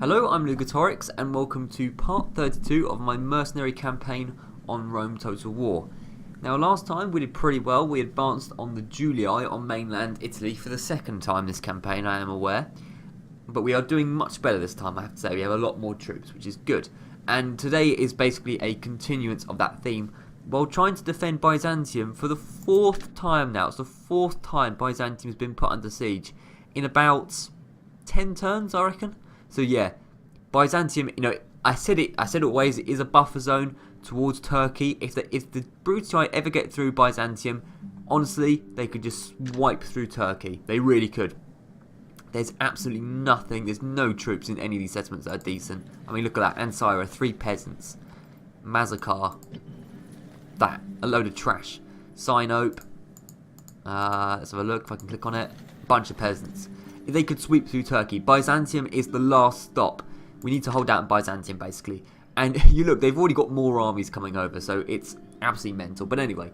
Hello, I'm Lugatorix and welcome to part 32 of my Mercenary campaign on Rome Total War. Now last time we did pretty well. We advanced on the Julii on mainland Italy for the second time this campaign, I am aware. But we are doing much better this time, I have to say. We have a lot more troops, which is good. And today is basically a continuance of that theme while trying to defend Byzantium for the fourth time now. It's the fourth time Byzantium has been put under siege in about 10 turns, I reckon. So yeah, Byzantium, I said always, it is a buffer zone towards Turkey. If the Brutii ever get through Byzantium, honestly, they could just wipe through Turkey. They really could. There's absolutely nothing, there's no troops in any of these settlements that are decent. I mean, look at that, Ancyra, 3 peasants. Mazakar, that, a load of trash. Sinope, let's have a look if I can click on it. Bunch of peasants. If they could sweep through Turkey, Byzantium is the last stop. We need to hold out Byzantium, basically. And you look, they've already got more armies coming over, so it's absolutely mental. But anyway,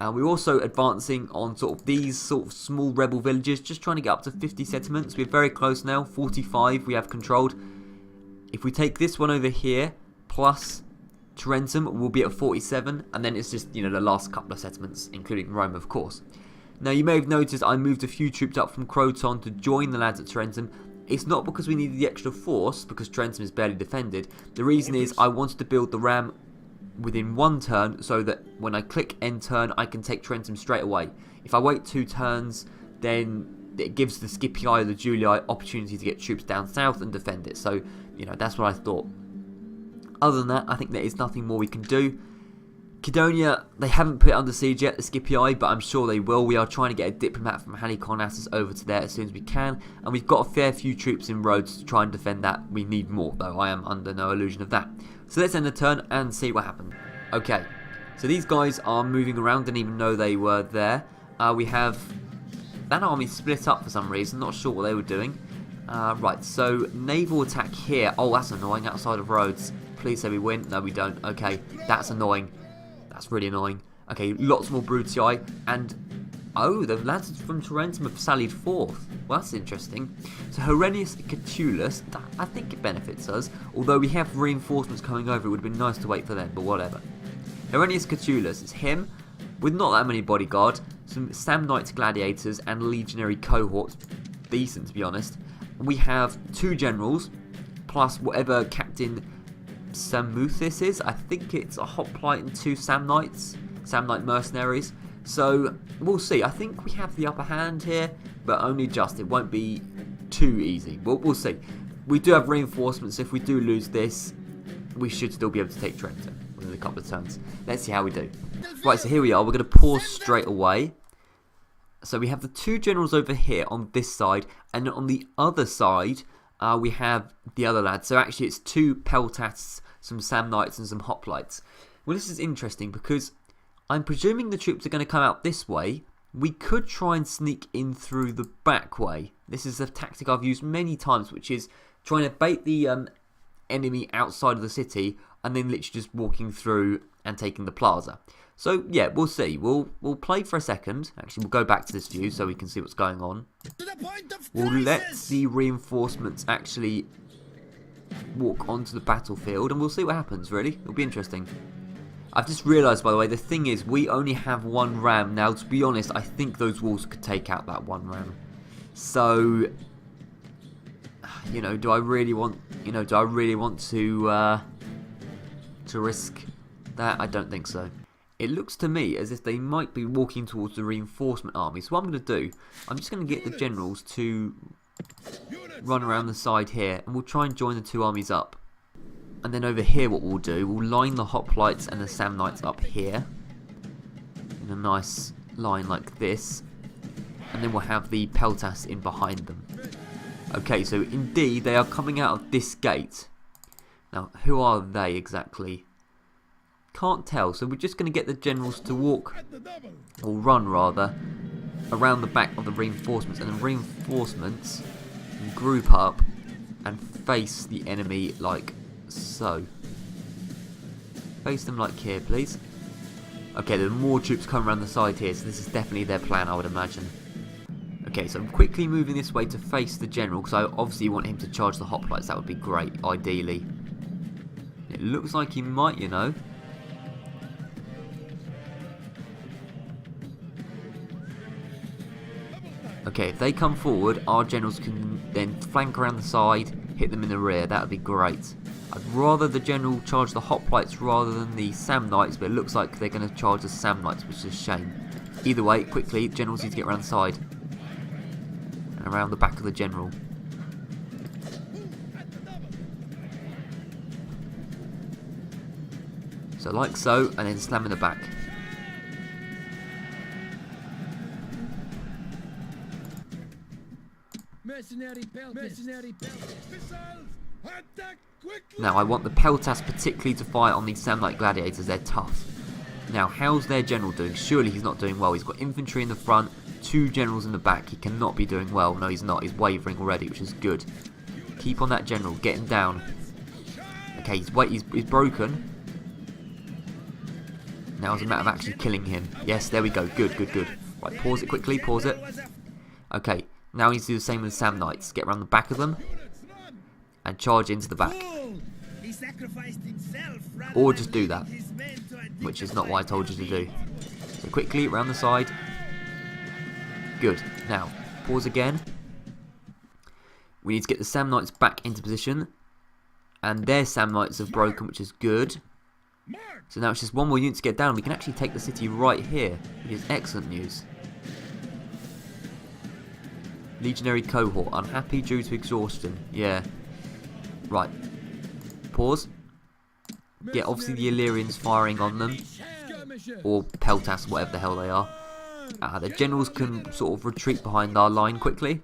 we're also advancing on these small rebel villages, just trying to get up to 50 settlements. We're very close now, 45 we have controlled. If we take this one over here, plus Tarentum, we'll be at 47. And then it's just, the last couple of settlements, including Rome, of course. Now, you may have noticed I moved a few troops up from Croton to join the lads at Tarentum. It's not because we needed the extra force, because Tarentum is barely defended. The reason is I wanted to build the ram within 1 turn, so that when I click end turn, I can take Tarentum straight away. If I wait 2 turns, then it gives the Scipii or the Julii opportunity to get troops down south and defend it. So, that's what I thought. Other than that, I think there is nothing more we can do. Kydonia, they haven't put it under siege yet, the Scipii, but I'm sure they will. We are trying to get a diplomat from Halicarnassus over to there as soon as we can, and we've got a fair few troops in Rhodes to try and defend that. We need more, though. I am under no illusion of that. So let's end the turn and see what happens. Okay, so these guys are moving around, didn't even know they were there. We have that army split up for some reason, not sure what they were doing. Right, so naval attack here. Oh, that's annoying, outside of Rhodes. Please say we win. No, we don't. Okay, that's annoying. That's really annoying. Okay, lots more Brutii, and oh, the lads from Tarentum have sallied forth. Well, that's interesting. So Herennius Catulus, I think it benefits us, although we have reinforcements coming over. It would have been nice to wait for them, but whatever. Herennius Catulus, it's him, with not that many bodyguard, some Samnite gladiators and legionary cohorts. Decent, to be honest. We have 2 generals, plus whatever Captain Samuthis is. I think it's a hoplite and 2 Samnite mercenaries. So we'll see. I think we have the upper hand here, but only just. It won't be too easy. We'll see. We do have reinforcements. If we do lose this, we should still be able to take Trenton within a couple of turns. Let's see how we do. Right, so here we are. We're going to pause straight away. So we have the 2 generals over here on this side, and on the other side we have the other lads. So actually it's 2 Peltasts, some Samnites and some Hoplites. Well, this is interesting because I'm presuming the troops are going to come out this way. We could try and sneak in through the back way. This is a tactic I've used many times, which is trying to bait the enemy outside of the city and then literally just walking through and taking the plaza. So yeah, we'll see. We'll play for a second. Actually, we'll go back to this view so we can see what's going on. We'll let the reinforcements actually walk onto the battlefield and we'll see what happens, really. It'll be interesting. I've just realised, by the way, the thing is we only have 1 ram. Now, to be honest, I think those walls could take out that 1 ram. So, do I really want, to risk that? I don't think so. It looks to me as if they might be walking towards the reinforcement army. So what I'm going to do, I'm just going to get the generals to run around the side here, and we'll try and join the 2 armies up. And then over here what we'll do, we'll line the Hoplites and the Samnites up here in a nice line like this, and then we'll have the Peltas in behind them. Okay, so indeed they are coming out of this gate. Now, who are they exactly? Can't tell, so we're just going to get the generals to walk, or run rather, around the back of the reinforcements, and the reinforcements group up and face the enemy like so. Face them like here, please. Okay, there are more troops coming around the side here, so this is definitely their plan, I would imagine. Okay, so I'm quickly moving this way to face the general, because I obviously want him to charge the hoplites. That would be great, ideally. It looks like he might, you know. Okay, if they come forward, our generals can then flank around the side, hit them in the rear. That would be great. I'd rather the general charge the hoplites rather than the Samnites, but it looks like they're going to charge the Samnites, which is a shame. Either way, quickly, generals need to get around the side. And around the back of the general. So like so, and then slam in the back. Mercenary Now I want the Peltas particularly to fire on these Samnite gladiators. They're tough. Now how's their general doing? Surely he's not doing well. He's got infantry in the front, 2 generals in the back. He cannot be doing well. No, he's not. He's wavering already, which is good. Keep on that general. Get him down. Okay, he's broken. Now it's a matter of actually killing him. Yes, there we go. Good, good, good. Right, pause it quickly. Pause it. Okay, now he needs to do the same with the Samnites. Get around the back of them and charge into the back. Or just do that, which is not what I told you to do. So quickly around the side. Good. Now, pause again. We need to get the Samnites back into position. And their Samnites have broken, which is good. So now it's just one more unit to get down. We can actually take the city right here, which is excellent news. Legionary cohort, unhappy due to exhaustion. Yeah. Right. Pause. Get obviously the Illyrians firing on them. Or Peltas, whatever the hell they are. The generals can sort of retreat behind our line quickly.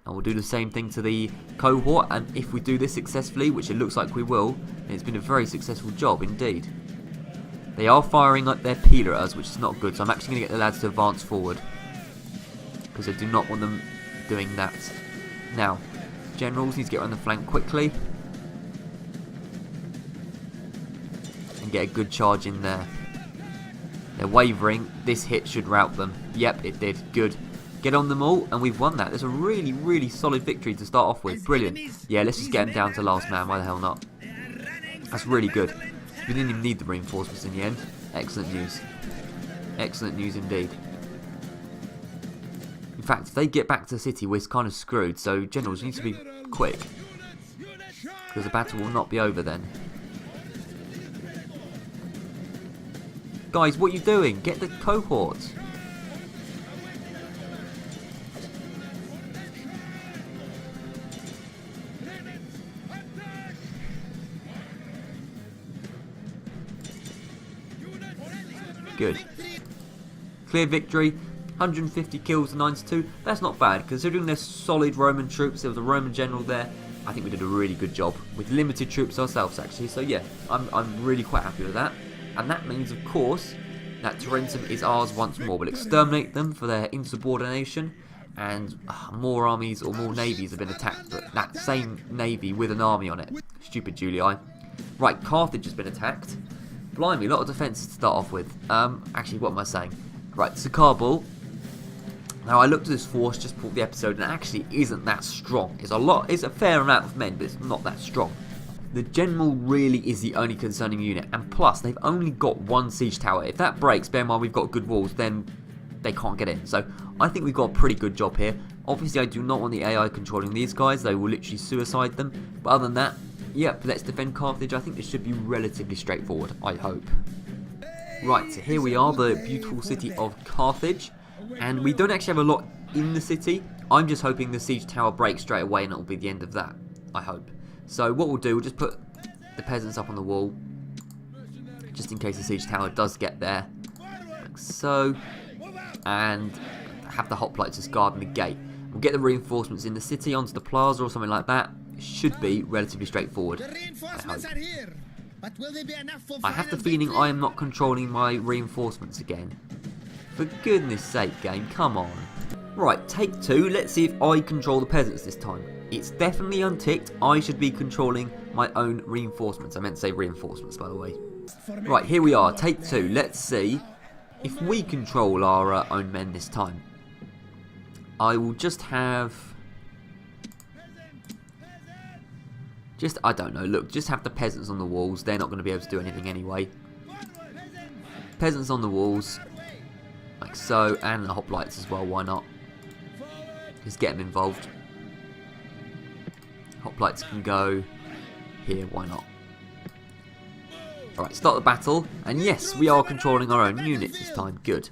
And we'll do the same thing to the cohort. And if we do this successfully, which it looks like we will, then it's been a very successful job indeed. They are firing up their peeler at us, which is not good. So I'm actually going to get the lads to advance forward. Because I do not want them doing that. Now, generals need to get around the flank quickly. And get a good charge in there. They're wavering. This hit should rout them. Yep, it did. Good. Get on them all, and we've won that. That's a really, really solid victory to start off with. Brilliant. Yeah, let's just get them down to last man. Why the hell not? That's really good. We didn't even need the reinforcements in the end. Excellent news. Excellent news indeed. In fact, if they get back to the city, we're kind of screwed. So, generals, you need to be quick. Because the battle will not be over then. Guys, what are you doing? Get the cohorts. Good. Clear victory. 150 kills to 92. That's not bad, considering there's solid Roman troops. There was a Roman general there. I think we did a really good job with limited troops ourselves, actually. So yeah, I'm really quite happy with that. And that means, of course, that Tarentum is ours once more. We'll exterminate them for their insubordination, and more armies or more navies have been attacked. But that same navy with an army on it. Stupid Julii. Right, Carthage has been attacked. Blimey, a lot of defence to start off with. Actually, what am I saying? Right, so Kabul. Now, I looked at this force just before the episode, and it actually isn't that strong. It's a fair amount of men, but it's not that strong. The general really is the only concerning unit, and plus, they've only got 1 siege tower. If that breaks, bear in mind we've got good walls, then they can't get in. So, I think we've got a pretty good job here. Obviously, I do not want the AI controlling these guys. They will literally suicide them. But other than that, yep, let's defend Carthage. I think this should be relatively straightforward, I hope. Right, so here we are, the beautiful city of Carthage. And we don't actually have a lot in the city. I'm just hoping the siege tower breaks straight away and it'll be the end of that, I hope. So what we'll do, we'll just put the peasants up on the wall, just in case the siege tower does get there, like so, and have the hoplites just guarding the gate. We'll get the reinforcements in the city onto the plaza or something like that. It should be relatively straightforward, I have the feeling I am not controlling my reinforcements again. For goodness sake, game, come on. Right, take 2. Let's see if I control the peasants this time. It's definitely unticked. I should be controlling my own reinforcements. I meant to say reinforcements, by the way. Right, here we are. Take 2. Let's see if we control our own men this time. I will just have... I don't know, look, just have the peasants on the walls. They're not going to be able to do anything anyway. Peasants on the walls, like so, and the hoplites as well, why not? Just get them involved. Hoplites can go here, why not? Alright, start the battle, and yes, we are controlling our own units this time, good.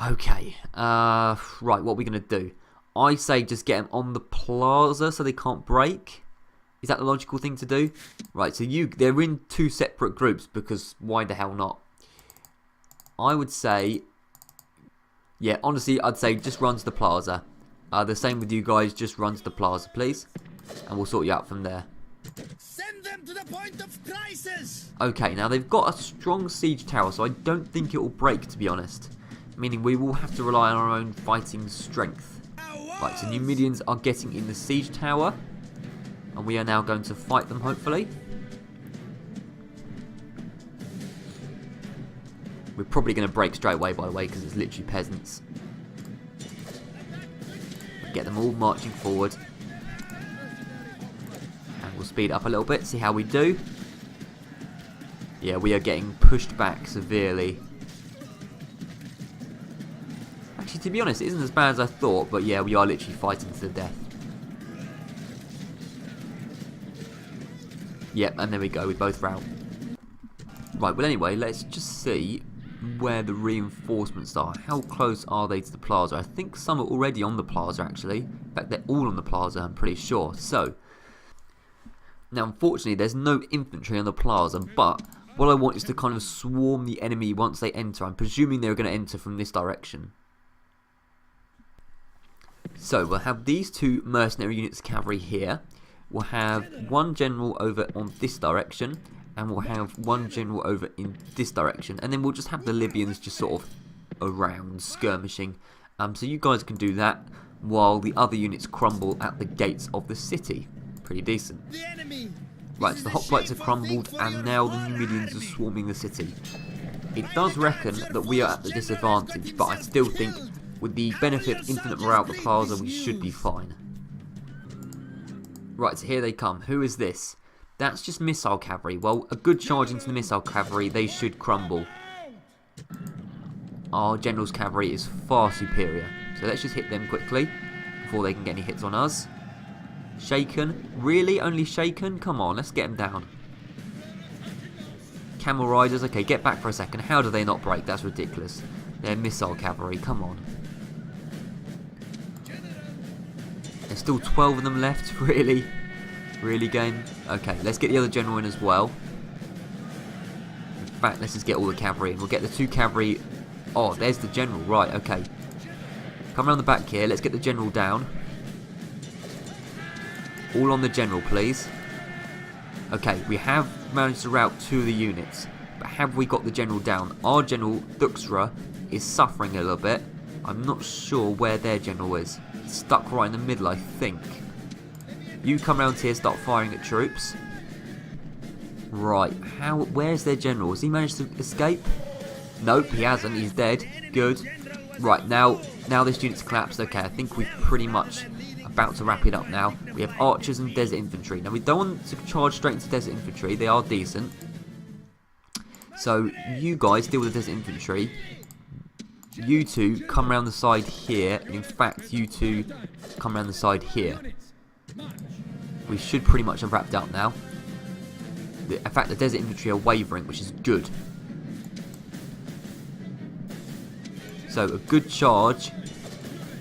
Okay, right, what are we going to do? I say just get them on the plaza so they can't break. Is that the logical thing to do? Right, so they're in two separate groups because why the hell not? I would say, yeah, honestly, I'd say just run to the plaza. The same with you guys, just run to the plaza, please. And we'll sort you out from there. Send them to the point of crisis! Okay, now they've got a strong siege tower, so I don't think it will break, to be honest. Meaning we will have to rely on our own fighting strength. Right, so Numidians are getting in the siege tower. And we are now going to fight them, hopefully. We're probably going to break straight away, by the way, because it's literally peasants. Get them all marching forward. And we'll speed up a little bit, see how we do. Yeah, we are getting pushed back severely. Actually, to be honest, it isn't as bad as I thought, but yeah, we are literally fighting to the death. Yep, and there we go, we both rout. Right, well anyway, let's just see where the reinforcements are. How close are they to the plaza? I think some are already on the plaza, actually. In fact, they're all on the plaza, I'm pretty sure. So, now unfortunately, there's no infantry on the plaza, but what I want is to kind of swarm the enemy once they enter. I'm presuming they're going to enter from this direction. So, we'll have these two mercenary units of cavalry here. We'll have one general over on this direction, and we'll have one general over in this direction, and then we'll just have the Libyans just sort of around skirmishing. So you guys can do that while the other units crumble at the gates of the city. Pretty decent. Right, so the hoplites have crumbled, and now the Numidians are swarming the city. It does reckon that we are at the disadvantage, but I still think with the benefit of infinite morale at the plaza, we should be fine. Right, so here they come. Who is this? That's just missile cavalry. Well, a good charge into the missile cavalry, they should crumble. Our general's cavalry is far superior. So let's just hit them quickly before they can get any hits on us. Shaken? Really? Only shaken? Come on, let's get them down. Camel riders? Okay, get back for a second. How do they not break? That's ridiculous. They're missile cavalry. Come on. There's still 12 of them left, really? Really, game? Okay, let's get the other general in as well. In fact, let's just get all the cavalry in. We'll get the two cavalry... Oh, there's the general. Right, okay. Come around the back here. Let's get the general down. All on the general, please. Okay, we have managed to rout two of the units. But have we got the general down? Our general, Duxra, is suffering a little bit. I'm not sure where their general is. It's stuck right in the middle, I think. You come around here, start firing at troops. Right, where's their general? Has he managed to escape? Nope, he hasn't. He's dead. Good. Right, now this unit's collapsed. Okay, I think we're pretty much about to wrap it up now. We have archers and desert infantry. Now, we don't want to charge straight into desert infantry. They are decent. So, you guys deal with the desert infantry. You two come around the side here. In fact, you two come around the side here. We should pretty much have wrapped up now. In fact, the desert infantry are wavering, which is good. So, a good charge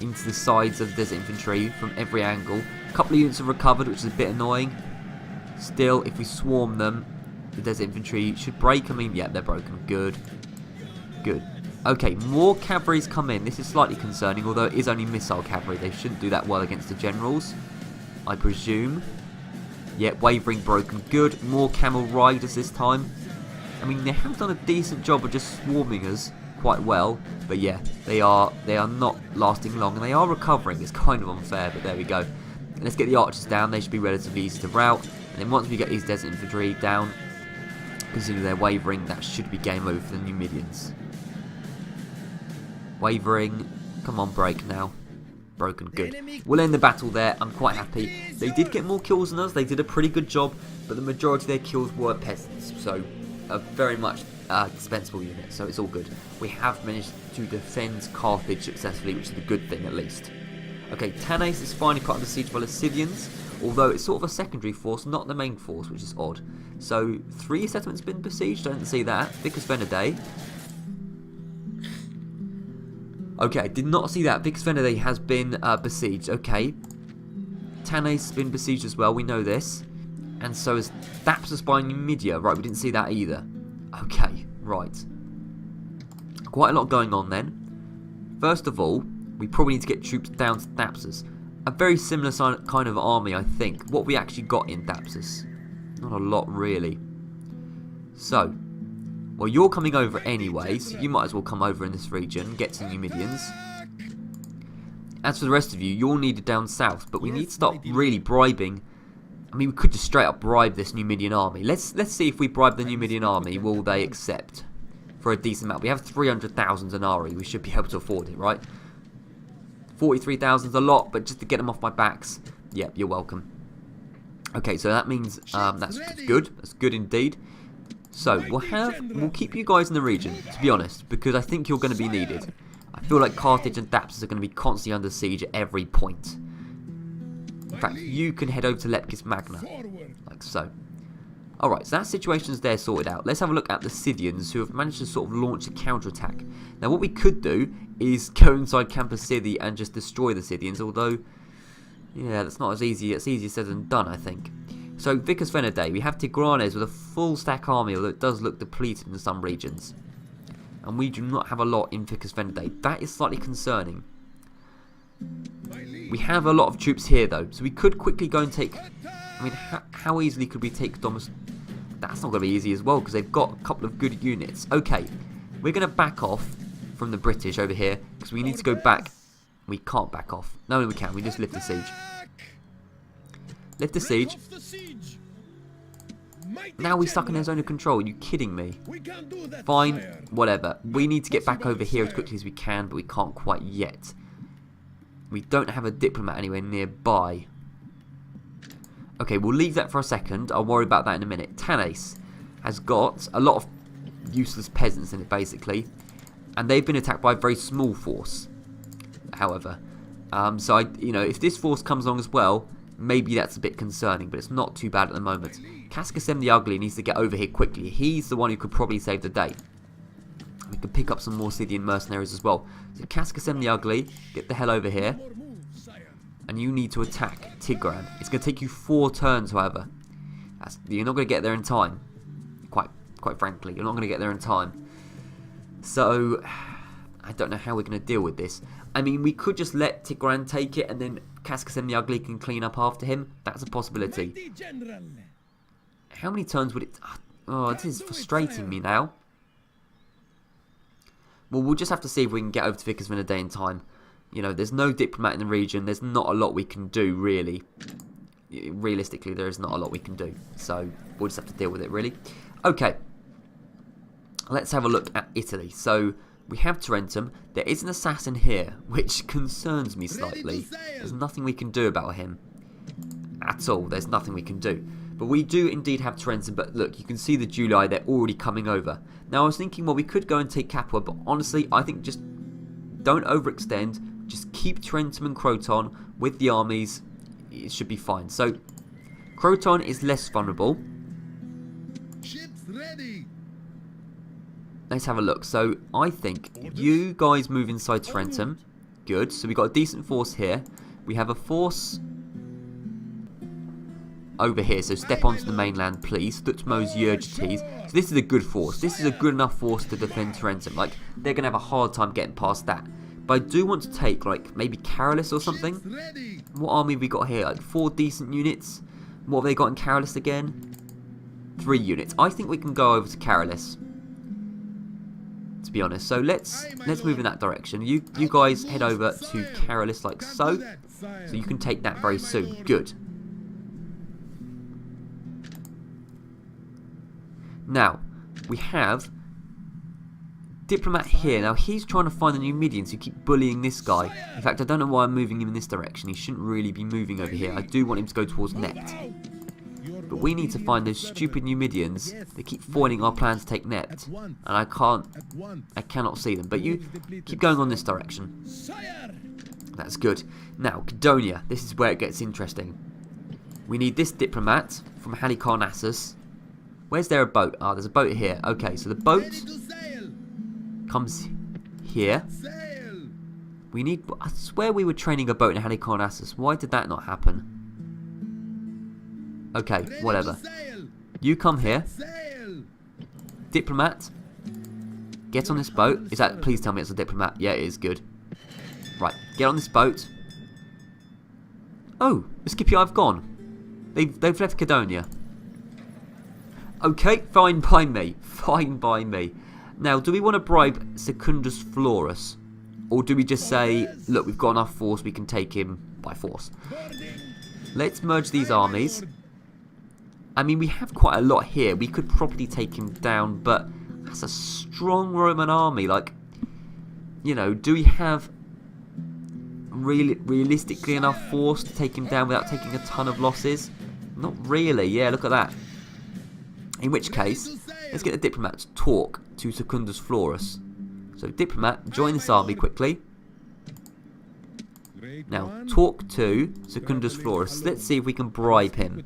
into the sides of the desert infantry from every angle. A couple of units have recovered, which is a bit annoying. Still, if we swarm them, the desert infantry should break. I mean, yeah, they're broken. Good. Good. Okay, more cavalry's come in. This is slightly concerning, although it is only missile cavalry. They shouldn't do that well against the generals, I presume. Yep, wavering, broken. Good. More camel riders this time. I mean, they have done a decent job of just swarming us quite well. But yeah, they are not lasting long, and they are recovering. It's kind of unfair, but there we go. And let's get the archers down. They should be relatively easy to rout. And then once we get these desert infantry down, considering they're wavering, that should be game over for the Numidians. Wavering. Come on, break now. Broken, good. We'll end the battle there. I'm quite happy. They did get more kills than us. They did a pretty good job, but the majority of their kills were peasants, so a very much dispensable unit, so it's all good. We have managed to defend Carthage successfully, which is a good thing at least. Okay, Tanais is finally put under siege by the Scythians, although it's sort of a secondary force, not the main force, which is odd. So 3 settlements been besieged, I didn't see that. Vicus Venadae. Okay, I did not see that. Vicus Venadae has been besieged. Okay. Tanais has been besieged as well, we know this. And so is Thapsus by Numidia. Right, we didn't see that either. Okay, right. Quite a lot going on then. First of all, we probably need to get troops down to Thapsus. A very similar kind of army, I think. What we actually got in Thapsus? Not a lot, really. So, well, you're coming over anyway, so you might as well come over in this region, get some Numidians. As for the rest of you, you're needed down south, but we need to start really bribing. I mean, we could just straight up bribe this Numidian army. Let's see if we bribe the Numidian army, will they accept? For a decent amount. We have 300,000 denarii, we should be able to afford it, right? 43,000 is a lot, but just to get them off my backs, yeah, you're welcome. Okay, so that means that's good. That's good indeed. So we'll keep you guys in the region, to be honest, because I think you're going to be needed. I feel like Carthage and Thapsus are going to be constantly under siege at every point. In fact, you can head over to Leptis Magna, like so. Alright, so that situation's there sorted out. Let's have a look at the Scythians, who have managed to sort of launch a counterattack. Now, what we could do is go inside Campus Scythi and just destroy the Scythians, although, yeah, that's not as easy. It's easier said than done, I think. So, Vicus Venadae, we have Tigranes with a full stack army, although it does look depleted in some regions. And we do not have a lot in Vicus Venadae. That is slightly concerning. We have a lot of troops here, though, so we could quickly go and take... I mean, how easily could we take Domus? That's not going to be easy as well, because they've got a couple of good units. Okay, we're going to back off from the British over here, because we need to go back. We can't back off. No, we can. We just lift the siege. Lift the siege. Now we're stuck in their zone of control. Are you kidding me? Fine, whatever. We need to get back over here as quickly as we can, but we can't quite yet. We don't have a diplomat anywhere nearby. Okay, we'll leave that for a second. I'll worry about that in a minute. Tanais has got a lot of useless peasants in it, basically. And they've been attacked by a very small force, however. So, if this force comes along as well, maybe that's a bit concerning, but it's not too bad at the moment. Cascasem the Ugly needs to get over here quickly. He's the one who could probably save the day. We could pick up some more Scythian mercenaries as well. So Cascasem the Ugly, get the hell over here. And you need to attack Tigran. It's going to take you 4 turns, however. You're not going to get there in time. Quite frankly, you're not going to get there in time. So, I don't know how we're going to deal with this. I mean, we could just let Tigran take it and then Cascasem the Ugly can clean up after him. That's a possibility. How many turns would it... Oh, this is frustrating me now. Well, we'll just have to see if we can get over to Vicus Venadae in time. There's no diplomat in the region. There's not a lot we can do, really. Realistically, there is not a lot we can do. So, we'll just have to deal with it, really. Okay. Let's have a look at Italy. So, we have Tarentum. There is an assassin here, which concerns me slightly. There's nothing we can do about him. At all. There's nothing we can do. But we do indeed have Tarentum. But look, you can see the Julii. They're already coming over. Now, I was thinking, well, we could go and take Capua. But honestly, I think just don't overextend. Just keep Tarentum and Croton with the armies. It should be fine. So, Croton is less vulnerable. Ships ready. Let's have a look. So, I think you guys move inside Tarentum. Good. So, we've got a decent force here. We have a force over here. So, step onto the mainland, please. Stutmos Yergetes. So, this is a good force. This is a good enough force to defend Tarentum. Like, they're going to have a hard time getting past that. But I do want to take, like, maybe Carolus or something. What army have we got here? Like, 4 decent units. What have they got in Carolus again? 3 units. I think we can go over to Carolus, to be honest. So let's move in that direction. You guys head over to Carolus like so. So you can take that very soon. Good. Now, we have Diplomat here. Now, he's trying to find the Numidians who keep bullying this guy. In fact, I don't know why I'm moving him in this direction. He shouldn't really be moving over here. I do want him to go towards Nept. But we need to find those stupid Numidians that keep foiling our plans to take Nept. And I cannot see them. But you keep going on this direction. That's good. Now, Cadonia. This is where it gets interesting. We need this diplomat from Halicarnassus. Where's there a boat? Ah, there's a boat here. Okay, so the boat comes here. We need... I swear we were training a boat in Halicarnassus. Why did that not happen? Okay, whatever. You come here. Diplomat. Get on this boat. Is that... Please tell me it's a diplomat. Yeah, it is. Good. Right, get on this boat. Oh, the Scipii have gone. They've left Cadonia. Okay, fine by me. Fine by me. Now, do we want to bribe Secundus Florus? Or do we just say, look, we've got enough force, we can take him by force? Let's merge these armies. I mean, we have quite a lot here. We could probably take him down, but that's a strong Roman army. Like, you know, do we have realistically enough force to take him down without taking a ton of losses? Not really. Yeah, look at that. In which case, let's get the diplomat to talk to Secundus Florus. So, diplomat, join this army quickly. Now, talk to Secundus Florus. Let's see if we can bribe him.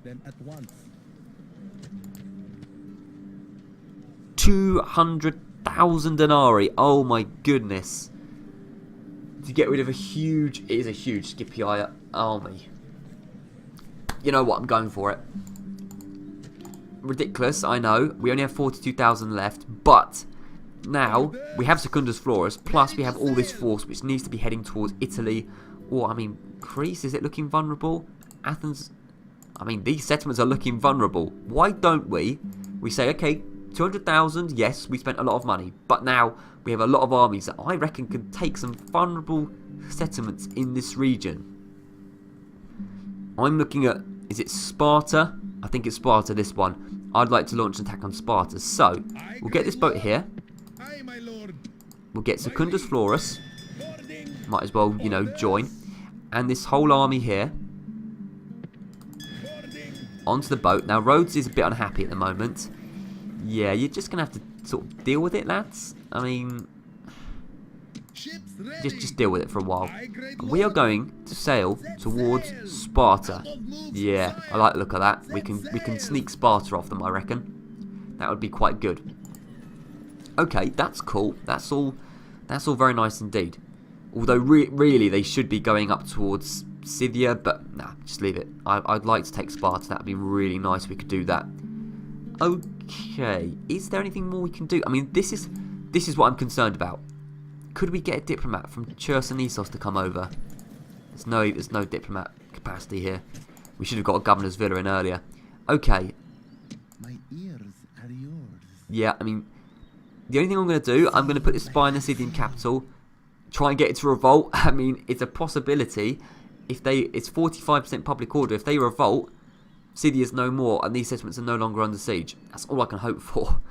200,000 denarii. Oh my goodness. To get rid of a huge... It is a huge Scipii army. You know what? I'm going for it. Ridiculous, I know. We only have 42,000 left, but now we have Secundus Florus, plus we have all this force which needs to be heading towards Italy, or, I mean, Greece, is it looking vulnerable? Athens, I mean, these settlements are looking vulnerable. Why don't we say, okay, 200,000, yes, we spent a lot of money, but now we have a lot of armies that I reckon can take some vulnerable settlements in this region. I'm looking at, is it Sparta? I think it's Sparta, this one. I'd like to launch an attack on Sparta. So, we'll get this boat here. We'll get Secundus Florus. Might as well, you know, join. And this whole army here. Onto the boat. Now, Rhodes is a bit unhappy at the moment. Yeah, you're just going to have to sort of deal with it, lads. I mean... Just deal with it for a while. And we are going to sail towards Sparta. Yeah, I like the look of that. We can sneak Sparta off them, I reckon. That would be quite good. Okay, that's cool. That's all very nice indeed. Although really they should be going up towards Scythia, but nah, just leave it. I'd like to take Sparta. That would be really nice if we could do that. Okay, is there anything more we can do? I mean, this is what I'm concerned about. Could we get a diplomat from Chersonesos to come over? There's no diplomat capacity here. We should have got a governor's villa in earlier. Okay. My ears are yours. Yeah, I mean, the only thing I'm going to do, I'm going to put this spy in the Scythian capital, try and get it to revolt. I mean, it's a possibility. It's 45% public order. If they revolt, Scythia's no more, and these settlements are no longer under siege. That's all I can hope for.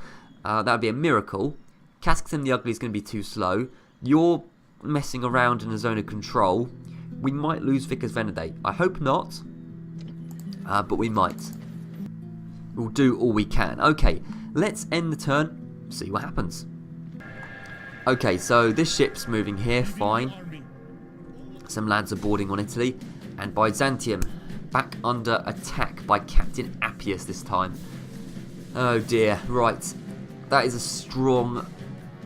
That would be a miracle. Cascaton the Ugly is going to be too slow. You're messing around in a zone of control. We might lose Vicus Venedate. I hope not, but we might. We'll do all we can. Okay, let's end the turn, see what happens. Okay, so this ship's moving here, fine. Some lads are boarding on Italy. And Byzantium, back under attack by Captain Appius this time. Oh dear, right. That is a strong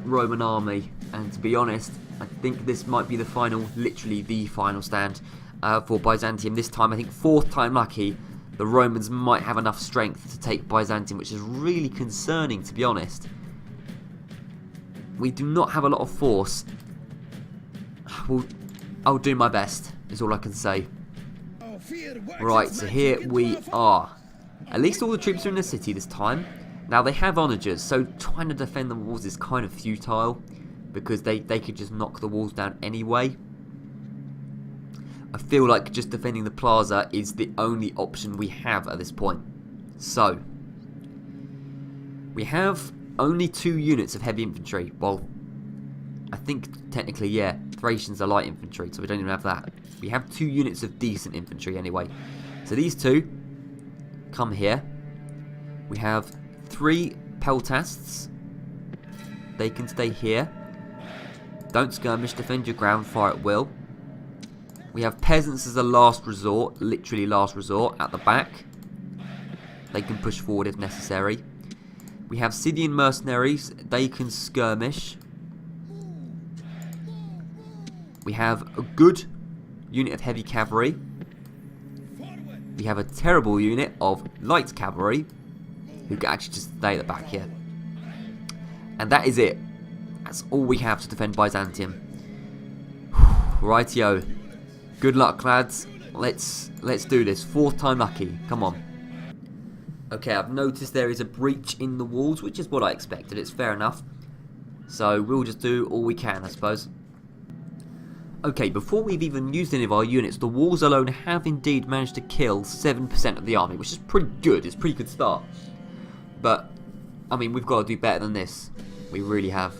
Roman army. And to be honest, I think this might be the final, literally the final stand for Byzantium. This time, I think 4th time lucky, the Romans might have enough strength to take Byzantium, which is really concerning, to be honest. We do not have a lot of force. I'll do my best, is all I can say. Right, so here we are. At least all the troops are in the city this time. Now, they have onagers, so trying to defend the walls is kind of futile, because they could just knock the walls down anyway. I feel like just defending the plaza is the only option we have at this point. So, we have only 2 units of heavy infantry. Well, I think technically, yeah, Thracians are light infantry, so we don't even have that. We have 2 units of decent infantry anyway. So these 2 come here. We have 3 peltasts. They can stay here. Don't skirmish, defend your ground, fire at will. We have peasants as a last resort, literally last resort, at the back. They can push forward if necessary. We have Scythian mercenaries, they can skirmish. We have a good unit of heavy cavalry. We have a terrible unit of light cavalry, who can actually just stay at the back here. And that is it. That's all we have to defend Byzantium. Rightio. Good luck, lads. Let's do this. 4th time lucky. Come on. Okay, I've noticed there is a breach in the walls, which is what I expected. It's fair enough. So we'll just do all we can, I suppose. Okay, before we've even used any of our units, the walls alone have indeed managed to kill 7% of the army, which is pretty good. It's a pretty good start. But, I mean, we've got to do better than this. We really have.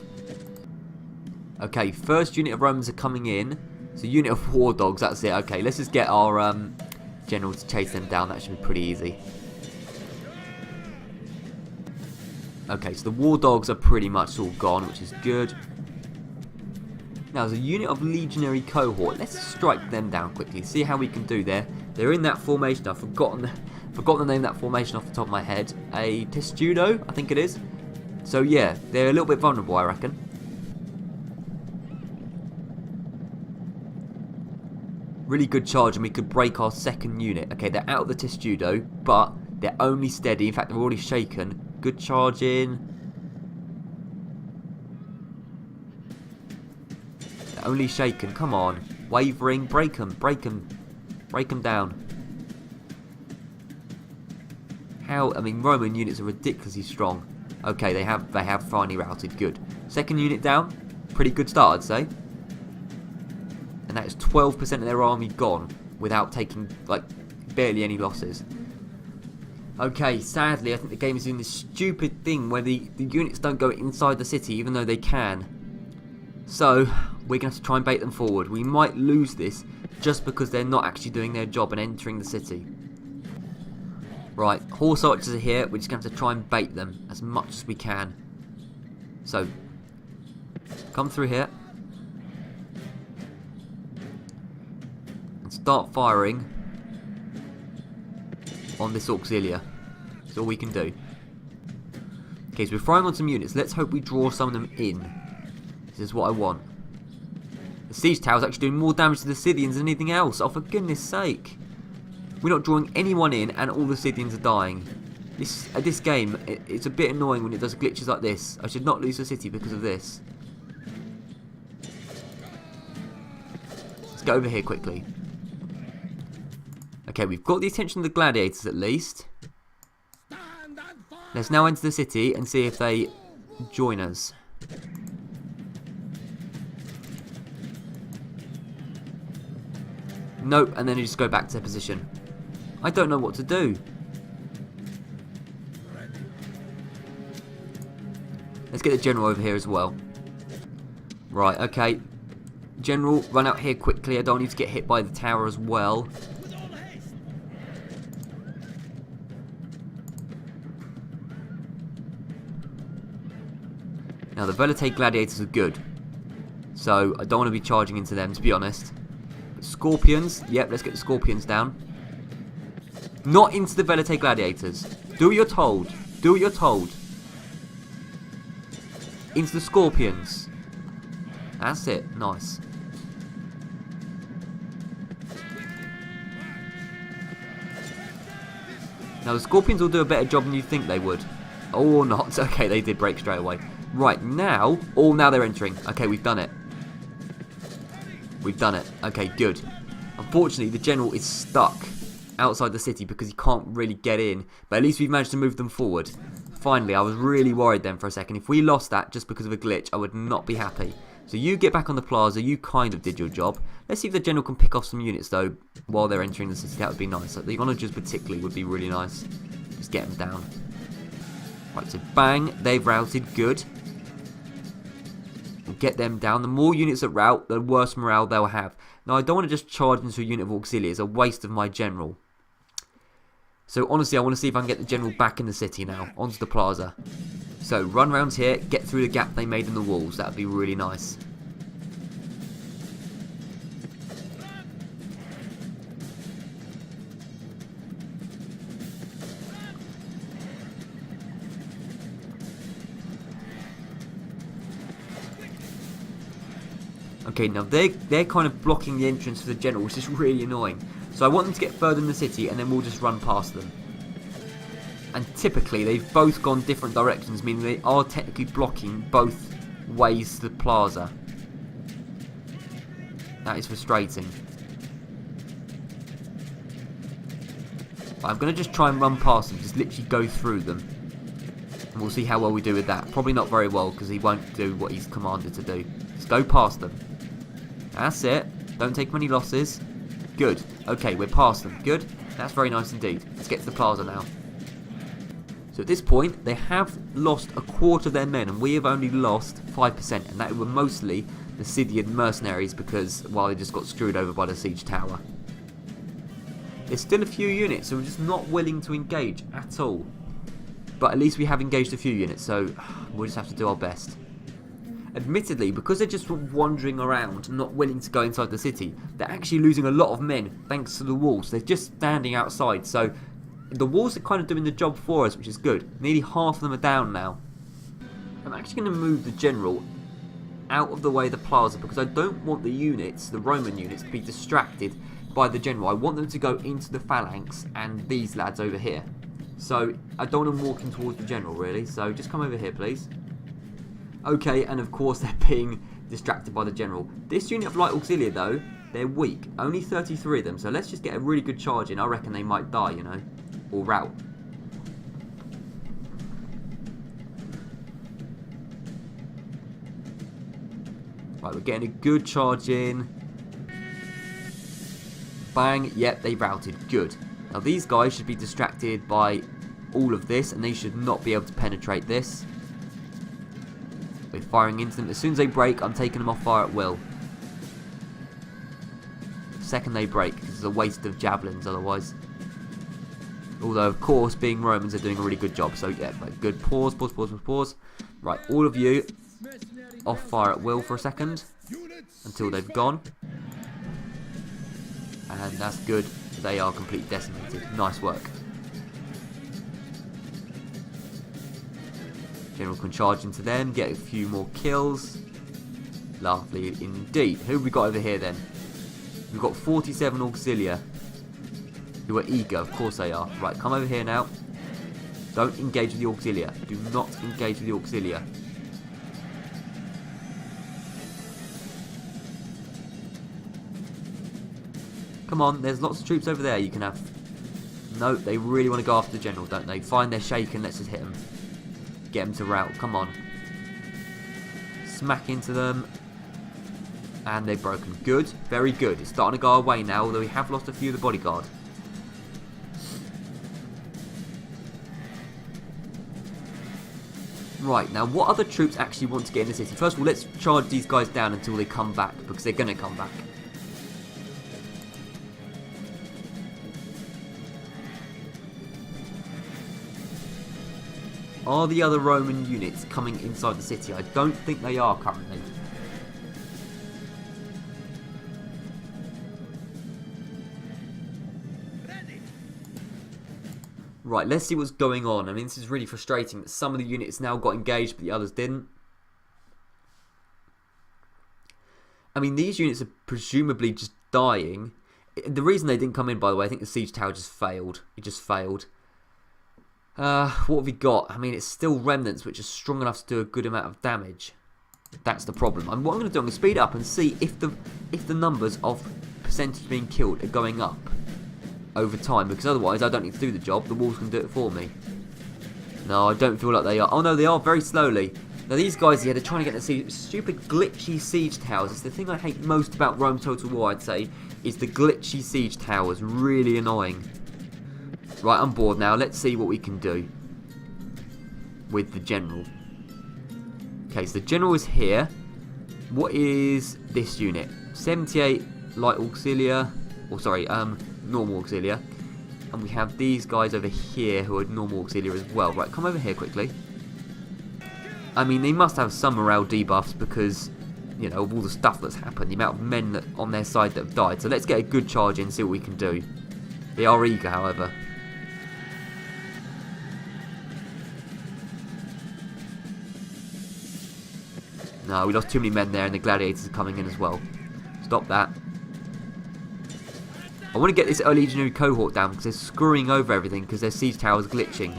Okay, first unit of Romans are coming in. So unit of war dogs, that's it. Okay, let's just get our general to chase them down. That should be pretty easy. Okay, so the war dogs are pretty much all gone, which is good. Now, there's a unit of legionary cohort. Let's strike them down quickly. See how we can do there. They're in that formation. I've forgotten the name of that formation off the top of my head. A testudo, I think it is. So yeah, they're a little bit vulnerable, I reckon. Really good charge, and we could break our second unit. Okay, they're out of the testudo, but they're only steady. In fact, they're already shaken. Good charge in. They're only shaken. Come on. Wavering. Break them. Break them. Break them down. How? I mean, Roman units are ridiculously strong. Okay, they have finally routed. Good. Second unit down. Pretty good start, I'd say. And that is 12% of their army gone without taking, like, barely any losses. Okay, sadly, I think the game is doing this stupid thing where the units don't go inside the city, even though they can. So, we're going to have to try and bait them forward. We might lose this just because they're not actually doing their job and entering the city. Right, horse archers are here. We're just going to have to try and bait them as much as we can. So, come through here. And start firing on this auxilia. That's all we can do. Okay, so we're firing on some units. Let's hope we draw some of them in. This is what I want. The siege tower is actually doing more damage to the Scythians than anything else. Oh, for goodness sake. We're not drawing anyone in and all the Scythians are dying. This game, it's a bit annoying when it does glitches like this. I should not lose the city because of this. Let's go over here quickly. Okay, we've got the attention of the gladiators at least. Let's now enter the city and see if they join us. Nope, and then you just go back to their position. I don't know what to do. Let's get the general over here as well. Right, okay. General, run out here quickly. I don't need to get hit by the tower as well. Now, the Velite gladiators are good. So, I don't want to be charging into them, to be honest. But scorpions, yep, let's get the scorpions down. Not into the Velite gladiators. Do what you're told. Do what you're told. Into the scorpions. That's it. Nice. Now, the scorpions will do a better job than you think they would. Or not. Okay, they did break straight away. Right, now... Oh, now they're entering. Okay, we've done it. We've done it. Okay, good. Unfortunately, the general is stuck outside the city because he can't really get in. But at least we've managed to move them forward. Finally, I was really worried then for a second. If we lost that just because of a glitch, I would not be happy. So you get back on the plaza. You kind of did your job. Let's see if the general can pick off some units, though, while they're entering the city. That would be nice. Like, the onagers particularly would be really nice. Just get them down. Right, so bang. They've routed. Good. Get them down. The more units that rout, the worse morale they'll have. Now, I don't want to just charge into a unit of auxiliaries. A waste of my general. So, honestly, I want to see if I can get the general back in the city now. Onto the plaza. So, run around here. Get through the gap they made in the walls. That would be really nice. Okay, now they're kind of blocking the entrance for the general, which is really annoying. So I want them to get further in the city, and then we'll just run past them. And typically, they've both gone different directions, meaning they are technically blocking both ways to the plaza. That is frustrating. But I'm going to just try and run past them, just literally go through them. And we'll see how well we do with that. Probably not very well, because he won't do what he's commanded to do. Just go past them. That's it. Don't take many losses. Good. Okay, we're past them. Good. That's very nice indeed. Let's get to the plaza now. So at this point, they have lost a quarter of their men, and we have only lost 5%, and that were mostly the Scythian mercenaries because, well, they just got screwed over by the siege tower. There's still a few units, so we're just not willing to engage at all. But at least we have engaged a few units, so we'll just have to do our best. Admittedly, because they're just wandering around, not willing to go inside the city, they're actually losing a lot of men thanks to the walls. They're just standing outside, so the walls are kind of doing the job for us, which is good. Nearly half of them are down now. I'm actually going to move the general out of the way of the plaza because I don't want the units, the Roman units, to be distracted by the general. I want them to go into the phalanx and these lads over here. So I don't want them walking towards the general, really. So just come over here, please. Okay, and of course they're being distracted by the general. This unit of light auxiliary, though, they're weak. Only 33 of them, so let's just get a really good charge in. I reckon they might die, you know, or rout. Right, we're getting a good charge in. Bang, yep, they routed. Good. Now these guys should be distracted by all of this, and they should not be able to penetrate this. We're firing into them. As soon as they break, I'm taking them off fire at will. The second they break, because it's a waste of javelins otherwise. Although, of course, being Romans, they're doing a really good job. So, yeah, right, good. Pause, pause, pause, pause, pause. Right, all of you off fire at will for a second. Until they've gone. And that's good. They are completely decimated. Nice work. General can charge into them, get a few more kills. Lovely indeed. Who have we got over here then? We've got 47 auxilia who are eager. Of course they are. Right, come over here now. Don't engage with the auxilia. Do not engage with the auxilia. Come on, there's lots of troops over there you can have. No, they really want to go after the general, don't they? Fine, they're shaken. Let's just hit them. Get them to rout. Come on. Smack into them. And they've broken. Good. Very good. It's starting to go our way now, although we have lost a few of the bodyguard. Right, now what other troops actually want to get in the city? First of all, let's charge these guys down until they come back, because they're going to come back. Are the other Roman units coming inside the city? I don't think they are currently. Right, let's see what's going on. I mean, this is really frustrating that some of the units now got engaged, but the others didn't. I mean, these units are presumably just dying. The reason they didn't come in, by the way, I think the siege tower just failed. It just failed. What have we got? I mean, it's still remnants, which are strong enough to do a good amount of damage. That's the problem. And what I'm going to do, I'm going to speed up and see if the numbers of percentage being killed are going up over time, because otherwise I don't need to do the job. The walls can do it for me. No, I don't feel like they are. Oh no, they are very slowly. Now these guys here, they're trying to get the stupid glitchy siege towers. It's the thing I hate most about Rome Total War, I'd say, is the glitchy siege towers. Really annoying. Right, I'm bored now. Let's see what we can do with the general. Okay, so the general is here. What is this unit? 78 light auxiliary, or sorry, normal auxiliary. And we have these guys over here who are normal auxiliary as well. Right, come over here quickly. I mean, they must have some morale debuffs because, you know, of all the stuff that's happened, the amount of men that, on their side that have died. So let's get a good charge in, see what we can do. They are eager, however. No, we lost too many men there, and the gladiators are coming in as well. Stop that. I want to get this legionary cohort down because they're screwing over everything because their siege tower is glitching.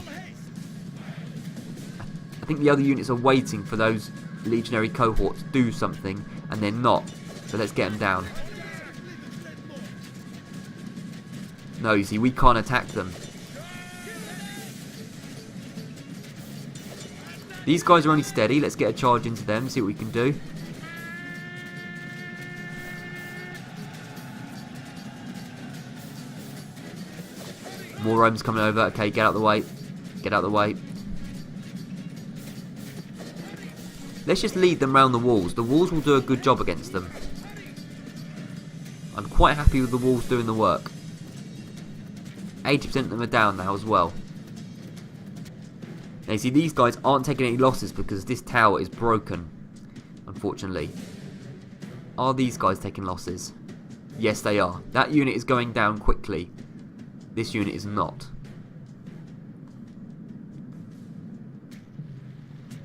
I think the other units are waiting for those legionary cohorts to do something, and they're not. So let's get them down. No, you see, we can't attack them. These guys are only steady. Let's get a charge into them, see what we can do. More Romans coming over. Okay, get out of the way. Get out of the way. Let's just lead them round the walls. The walls will do a good job against them. I'm quite happy with the walls doing the work. 80% of them are down now as well. Now you see, these guys aren't taking any losses because this tower is broken, unfortunately. Are these guys taking losses? Yes, they are. That unit is going down quickly. This unit is not.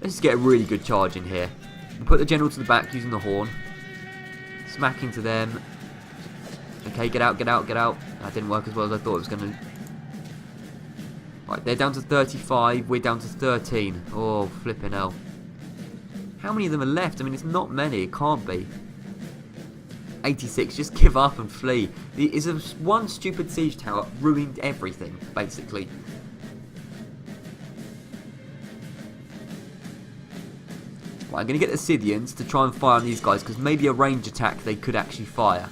Let's just get a really good charge in here. We'll put the general to the back using the horn. Smack into them. Okay, get out, get out, get out. That didn't work as well as I thought it was going to. Right, they're down to 35. We're down to 13. Oh, flipping hell. How many of them are left? I mean, it's not many. It can't be. 86. Just give up and flee. It's one stupid siege tower ruined everything, basically. Right, I'm going to get the Scythians to try and fire on these guys, because maybe a range attack they could actually fire.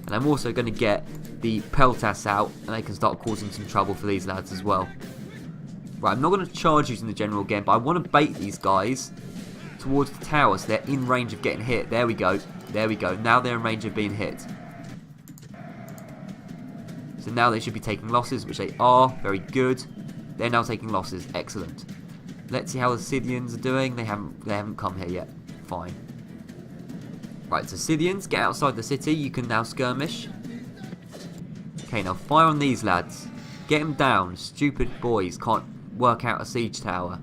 And I'm also going to get the Peltas out, and they can start causing some trouble for these lads as well. Right, I'm not going to charge using the general again, but I want to bait these guys towards the tower so they're in range of getting hit. There we go. There we go. Now they're in range of being hit. So now they should be taking losses, which they are. Very good. They're now taking losses. Excellent. Let's see how the Scythians are doing. They haven't come here yet. Fine. Right, so Scythians, get outside the city. You can now skirmish. Okay, now fire on these lads. Get them down. Stupid boys can't work out a siege tower.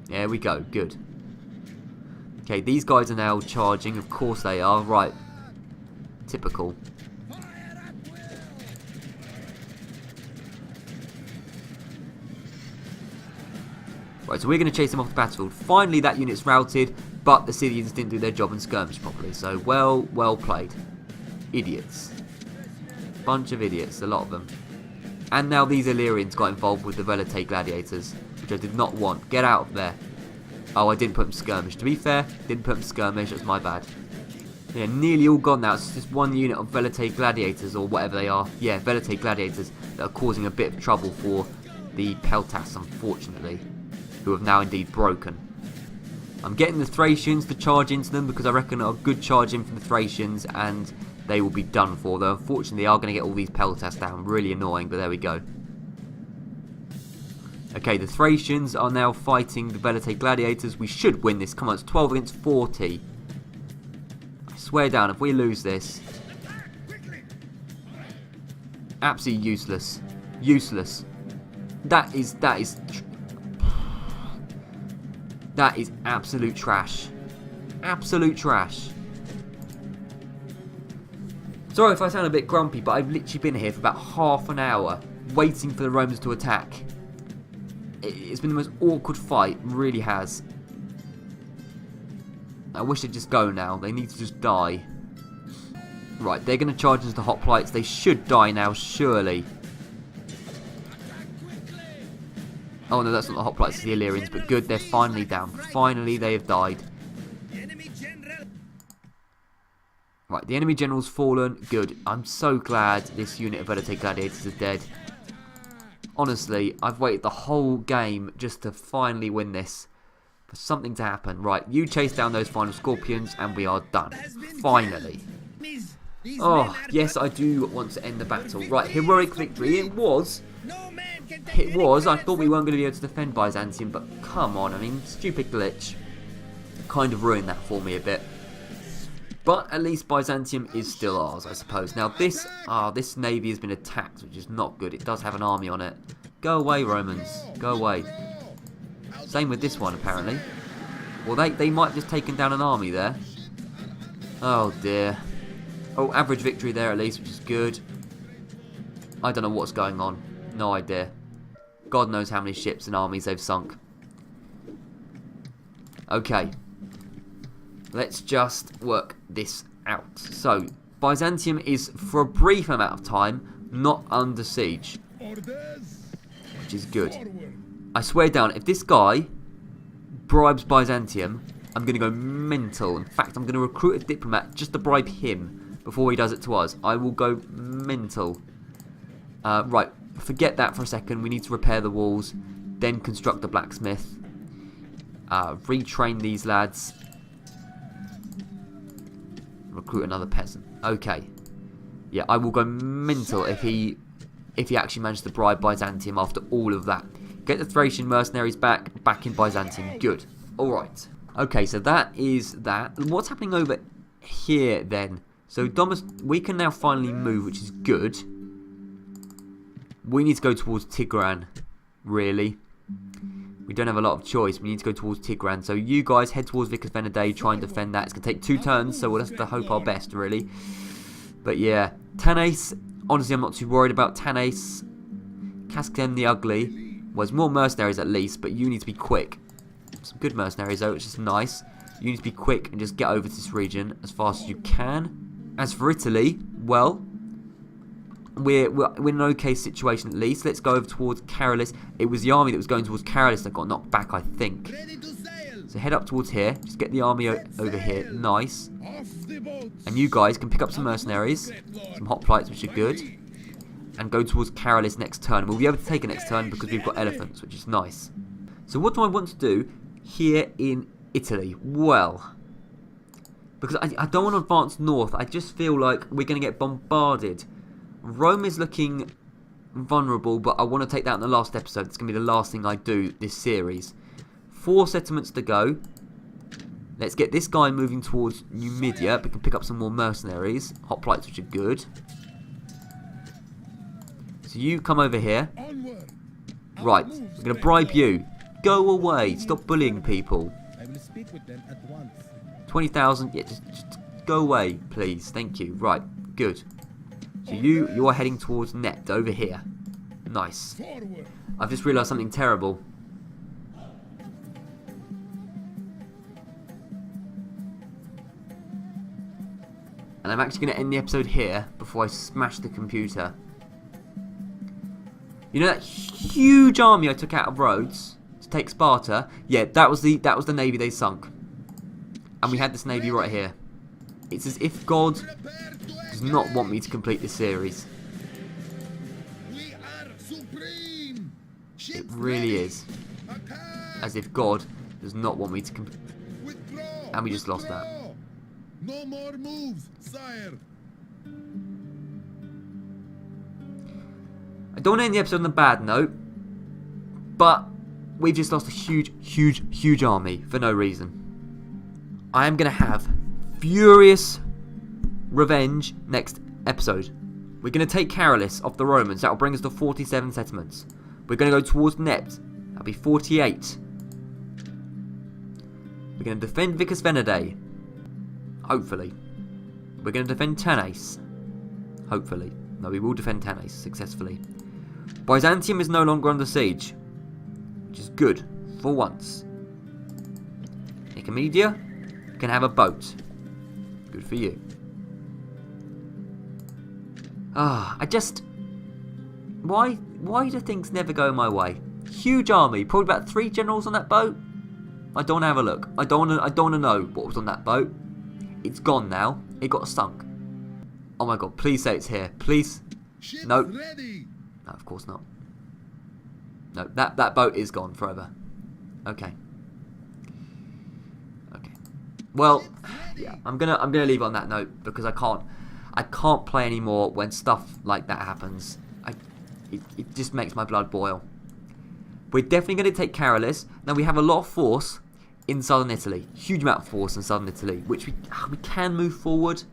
There we go. Good. Okay, these guys are now charging. Of course they are. Right. Typical. Right, so we're going to chase them off the battlefield. Finally, that unit's routed, but the Scythians didn't do their job and skirmish properly. So, well played. Idiots. Bunch of idiots, a lot of them. And now these Illyrians got involved with the Velite gladiators, which I did not want. Get out of there. Oh, I didn't put them skirmish. To be fair, didn't put them skirmish. That's my bad. Yeah, nearly all gone now. It's just one unit of Velite gladiators, or whatever they are. Yeah, Velite gladiators that are causing a bit of trouble for the Peltas, unfortunately, who have now indeed broken. I'm getting the Thracians to charge into them because I reckon a good charge in from the Thracians and they will be done for. Though unfortunately they are going to get all these Peltas down. Really annoying, but there we go. Okay, the Thracians are now fighting the Velite gladiators. We should win this. Come on, it's 12 against 40. I swear down, if we lose this, absolutely useless. Useless. That is absolute trash. Absolute trash. Sorry if I sound a bit grumpy, but I've literally been here for about half an hour waiting for the Romans to attack. It's been the most awkward fight, really has. I wish they'd just go now. They need to just die. Right, they're going to charge into the hoplites. They should die now, surely. Oh no, that's not the hoplites, it's the Illyrians, but good, they're finally down. Finally, they have died. Right, the enemy general's fallen. Good. I'm so glad this unit of Velite gladiators is dead. Honestly, I've waited the whole game just to finally win this. For something to happen. Right, you chase down those final scorpions and we are done. Finally. Oh, yes, I do want to end the battle. Right, heroic victory. It was. I thought we weren't going to be able to defend Byzantium, but come on. I mean, stupid glitch. Kind of ruined that for me a bit. But at least Byzantium is still ours, I suppose. Now this navy has been attacked, which is not good. It does have an army on it. Go away, Romans. Go away. Same with this one, apparently. Well, they might have just taken down an army there. Oh, dear. Oh, average victory there at least, which is good. I don't know what's going on. No idea. God knows how many ships and armies they've sunk. Okay. Let's just work this out. So, Byzantium is, for a brief amount of time, not under siege. Which is good. I swear down, if this guy bribes Byzantium, I'm going to go mental. In fact, I'm going to recruit a diplomat just to bribe him before he does it to us. I will go mental. Right, forget that for a second. We need to repair the walls, then construct the blacksmith. Retrain these lads. Recruit another peasant. Okay. Yeah, I will go mental if he actually manages to bribe Byzantium after all of that. Get the Thracian mercenaries back in Byzantium. Good. Alright. Okay, so that is that. What's happening over here then? So we can now finally move, which is good. We need to go towards Tigran, really. We don't have a lot of choice. We need to go towards Tigran. So you guys head towards Vicus Venadae, try and defend that. It's going to take 2 turns, so we'll have to hope our best, really. But yeah, Tanais, honestly, I'm not too worried about Tanais. Cascadem the Ugly. Well, there's more mercenaries at least, but you need to be quick. Some good mercenaries, though, which is nice. You need to be quick and just get over to this region as fast as you can. As for Italy, well, we're in an okay situation at least. Let's go over towards Caralis. It was the army that was going towards Caralis that got knocked back, I think. So head up towards here. Just get the army over here. Nice. And you guys can pick up some mercenaries, some hoplites, which are good, and go towards Caralis next turn. We'll be able to take a next turn because we've got elephants, which is nice. So what do I want to do here in Italy? Well, because I don't want to advance north. I just feel like we're going to get bombarded. Rome is looking vulnerable, but I want to take that in the last episode. It's going to be the last thing I do this series. 4 settlements to go. Let's get this guy moving towards Numidia. We can pick up some more mercenaries. Hoplites, which are good. So you come over here. Right, we're going to bribe you. Go away. Stop bullying people. 20,000. Yeah, just go away, please. Thank you. Right, good. So you are heading towards Net over here. Nice. I've just realised something terrible. And I'm actually going to end the episode here before I smash the computer. You know that huge army I took out of Rhodes to take Sparta? Yeah, that was the navy they sunk. And we had this navy right here. It's as if God does not want me to complete this series. It really is. As if God does not want me to complete. And we just lost that. No more moves, sire. I don't want to end the episode on a bad note, but we've just lost a huge army for no reason. I am going to have furious revenge next episode. We're going to take Caralis off the Romans. That will bring us to 47 settlements. We're going to go towards Nept. That'll be 48. We're going to defend Vicus Venadae. Hopefully. We're going to defend Tanais. Hopefully. No, we will defend Tanais successfully. Byzantium is no longer under siege, which is good for once. Nicomedia can have a boat. Good for you. I just... Why do things never go my way? Huge army, probably about 3 generals on that boat. I don't want to have a look. I don't want to know what was on that boat. It's gone now. It got sunk. Oh my god, please say it's here. Please. No. No, of course not. No, that boat is gone forever. Okay. Okay. Well, yeah, I'm gonna leave it on that note because I can't play anymore when stuff like that happens. It just makes my blood boil. We're definitely going to take Carolus. Now we have a lot of force in southern Italy. Huge amount of force in southern Italy, which we can move forward.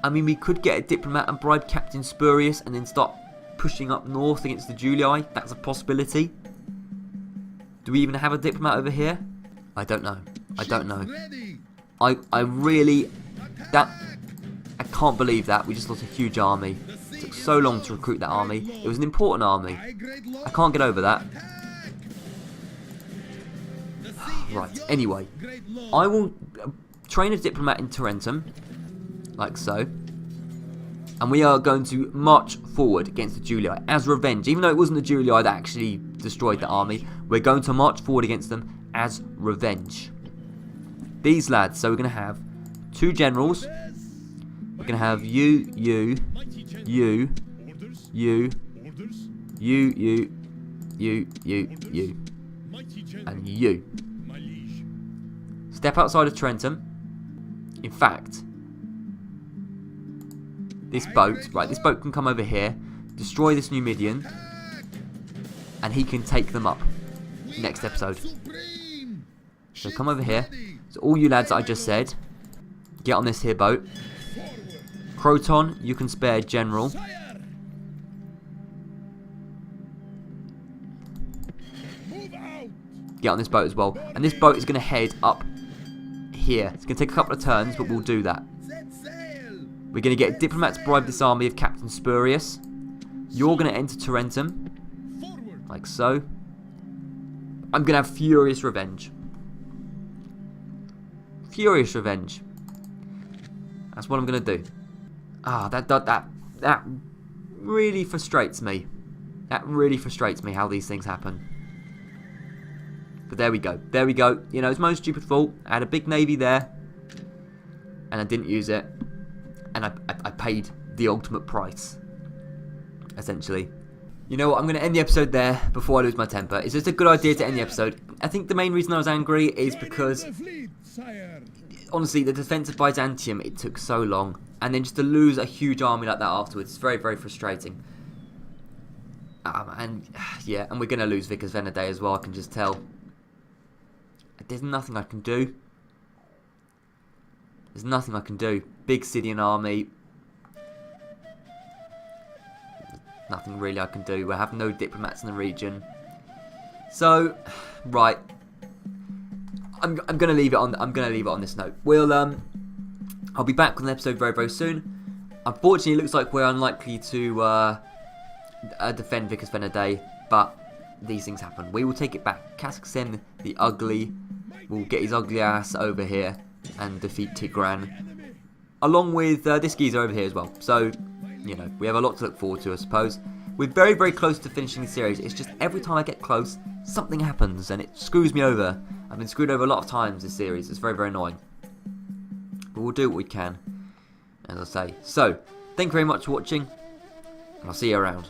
I mean, we could get a diplomat and bribe Captain Spurius and then start pushing up north against the Julii. That's a possibility. Do we even have a diplomat over here? I don't know. I don't know. I really... I can't believe that. We just lost a huge army. It took so long to recruit that army. It was an important army. I can't get over that. Right, anyway. I will train a diplomat in Tarentum. Like so. And we are going to march forward against the Julii as revenge. Even though it wasn't the Julii that actually destroyed the army, we're going to march forward against them as revenge. These lads, so we're going to have 2 generals. We're going to have you, and you. Step outside of Trentum. In fact, this boat can come over here, destroy this Numidian, and he can take them up next episode. So come over here. So all you lads that I just said, get on this here boat. Croton, you can spare General. Get on this boat as well. And this boat is going to head up here. It's going to take a couple of turns, but we'll do that. We're going to get a diplomat to bribe this army of Captain Spurius. You're going to enter Tarentum. Like so. I'm going to have furious revenge. Furious revenge. That's what I'm going to do. Ah, that really frustrates me. That really frustrates me how these things happen. But there we go. There we go. You know, it's my own stupid fault. I had a big navy there. And I didn't use it. And I paid the ultimate price. Essentially. You know what? I'm going to end the episode there before I lose my temper. It's just a good idea to end the episode. I think the main reason I was angry is because... honestly, the defense of Byzantium, it took so long. And then just to lose a huge army like that afterwards, it's very, very frustrating. And yeah, and we're going to lose Vicus Venadae as well, I can just tell. There's nothing I can do. There's nothing I can do. Big Scythian army. Nothing really I can do. We have no diplomats in the region. So, right. I'm gonna leave it on. I'm gonna leave it on this note. I'll be back with an episode very, very soon. Unfortunately, it looks like we're unlikely to defend Vicus Venadae, but these things happen. We will take it back. Kazakhstan, the ugly, will get his ugly ass over here and defeat Tigran, along with this geezer over here as well. So, you know, we have a lot to look forward to, I suppose. We're very, very close to finishing the series. It's just every time I get close, something happens and it screws me over. I've been screwed over a lot of times this series. It's very, very annoying. But we'll do what we can, as I say. So, thank you very much for watching, and I'll see you around.